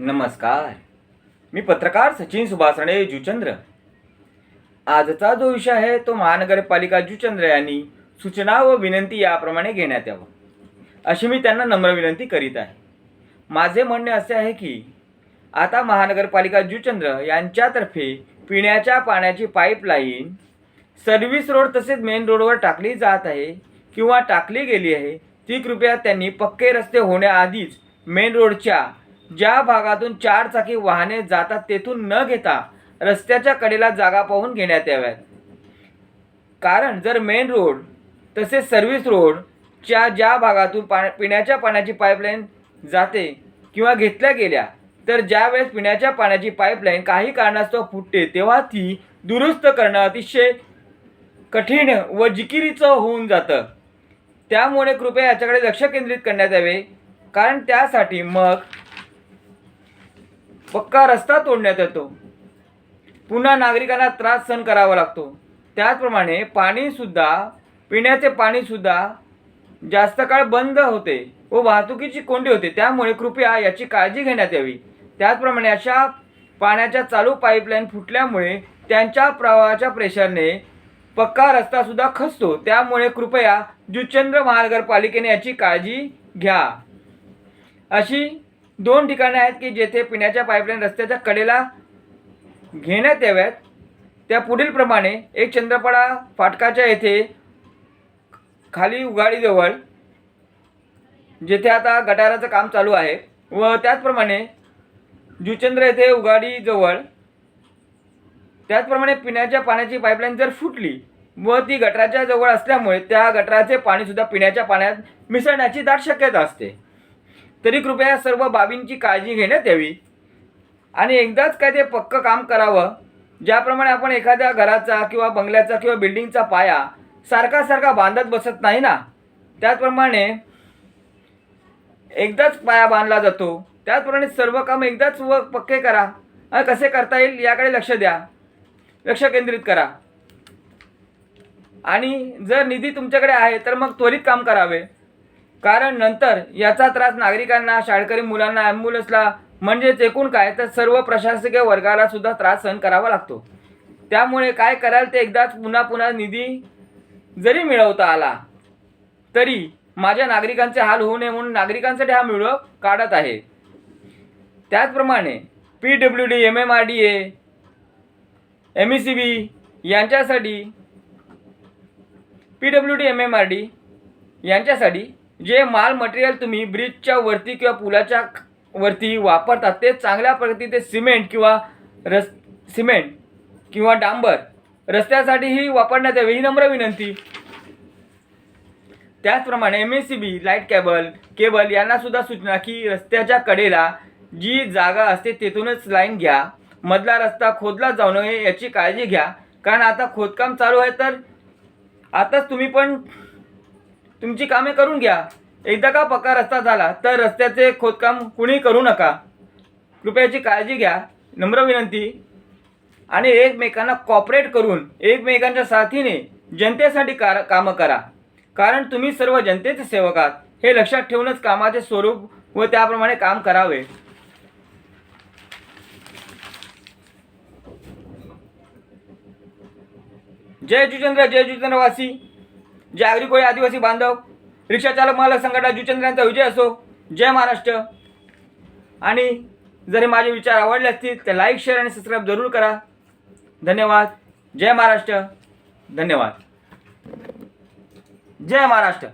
नमस्कार. मी पत्रकार सचिन सुभाषणे जुचंद्र. आजचा जो विषय आहे तो महानगरपालिका जुचंद्र यांनी सूचना व विनंती याप्रमाणे घेण्यात यावं अशी मी त्यांना नम्र विनंती करीत आहे. माझे म्हणणे असे आहे की आता महानगरपालिका जुचंद्र यांच्यातर्फे पिण्याच्या पाण्याची पाईपलाईन सर्व्हिस रोड तसेच मेन रोडवर टाकली जात आहे किंवा टाकली गेली आहे, ती कृपया त्यांनी पक्के रस्ते होण्याआधीच मेन रोडच्या ज्या भागातून 4 चाकी वाहने जातात तेथून न घेता रस्त्याच्या कडेला जागा पाहून घेण्यात याव्यात. कारण जर मेन रोड तसेच सर्व्हिस रोडच्या ज्या भागातून पिण्याच्या पाण्याची पाईपलाईन जाते किंवा घेतल्या गेल्या तर ज्यावेळेस पिण्याच्या पाण्याची पाईपलाईन काही कारणास्तव फुटते तेव्हा ती दुरुस्त करणं अतिशय कठीण व जिकिरीचं होऊन जातं. त्यामुळे कृपया याच्याकडे लक्ष केंद्रित करण्यात यावे. कारण त्यासाठी मग पक्का रस्ता तोडण्यात येतो, पुन्हा नागरिकांना त्रास सहन करावा लागतो. त्याचप्रमाणे पिण्याचे पाणीसुद्धा जास्त काळ बंद होते व वाहतुकीची कोंडी होते. त्यामुळे कृपया याची काळजी घेण्यात यावी. त्याचप्रमाणे अशा पाण्याच्या चालू पाईपलाईन फुटल्यामुळे त्यांच्या प्रवाहाच्या प्रेशरने पक्का रस्तासुद्धा खचतो. त्यामुळे कृपया जुचंद्र महानगरपालिकेने याची काळजी घ्या. अशी 2 ठिकाणे आहेत की जेथे पिण्याच्या पाईपलाईन रस्त्याच्या कडेला घेण्यात याव्यात. त्या पुढील प्रमाणे एक चंद्रपाडा फाटकाच्या येथे खाली उगाडीजवळ जेथे आता गटाराचं काम चालू आहे व त्याचप्रमाणे जुचंद्र येथे उगाडीजवळ त्याचप्रमाणे पिण्याच्या पाण्याची पाईपलाईन जर फुटली व ती गटाराच्या जवळ असल्यामुळे त्या गटाराचे पाणीसुद्धा पिण्याच्या पाण्यात मिसळण्याची दाट शक्यता असते. तरी कृपया सर्व बाबींची काळजी घेण्यात यावी आणि एकदाच काय ते पक्कं काम करावं. ज्याप्रमाणे आपण एखाद्या घराचा किंवा बंगल्याचा किंवा बिल्डिंगचा पाया सारखा बांधत बसत नाही ना, त्याचप्रमाणे एकदाच पाया बांधला जातो. त्याचप्रमाणे सर्व काम एकदाच व पक्के करा आणि कसे करता येईल याकडे लक्ष द्या, लक्ष केंद्रित करा. आणि जर निधी तुमच्याकडे आहे तर मग त्वरित काम करावे. कारण नंतर याचा त्रास नागरिकांना, शाळकरी मुलांना, ॲम्ब्युलन्सला म्हणजेच एकूण काय तर सर्व प्रशासकीय वर्गाला सुद्धा त्रास सहन करावा लागतो. त्यामुळे काय कराल ते एकदाच पुन्हा निधी जरी मिळवता आला तरी माझ्या नागरिकांचे हाल होऊ नये म्हणून नागरिकांसाठी हा व्हिडिओ काढत आहे. त्याचप्रमाणे PWD, MMRDA, MECB यांच्यासाठी PWD, MMRD यांच्यासाठी जे माल मटेरियल तुम्ही ब्रिजच्या वरती किंवा पुलाच्या वरती वापरतात ते चांगल्या प्रतीचे सिमेंट किंवा डांबर रस्त्यासाठीही वापरण्यात यावे ही नम्र विनंती. त्याचप्रमाणे MECB लाईट केबल यांना सुद्धा सूचना की रस्त्याच्या कडेला जी जागा असते तेथूनच लाईन घ्या. मधला रस्ता खोदला जाऊ नये याची काळजी घ्या. कारण आता खोदकाम चालू आहे तर आताच तुम्ही पण तुमची कामे करून घ्या. एकदा का पक्का रस्ता झाला तर रस्त्याचे खोदकाम कुणी करू नका. कृपयाची काळजी घ्या, नम्र विनंती. आणि एकमेकांना कॉपरेट करून एकमेकांच्या साथीने जनतेसाठी कामं करा. कारण तुम्ही सर्व जनतेचे सेवक आहात हे लक्षात ठेवूनच कामाचे स्वरूप व त्याप्रमाणे काम करावे. जय जुचंद्रवासी, जय आगरी आदिवासी बांधव, रिक्षा चालक मालक संघटना जुचंद्र यांचा विजय असो. जय महाराष्ट्र. आणि जर माझे विचार आवडले असतील तर लाईक, शेअर आणि सबस्क्राईब जरूर करा. धन्यवाद. जय महाराष्ट्र. धन्यवाद. जय महाराष्ट्र.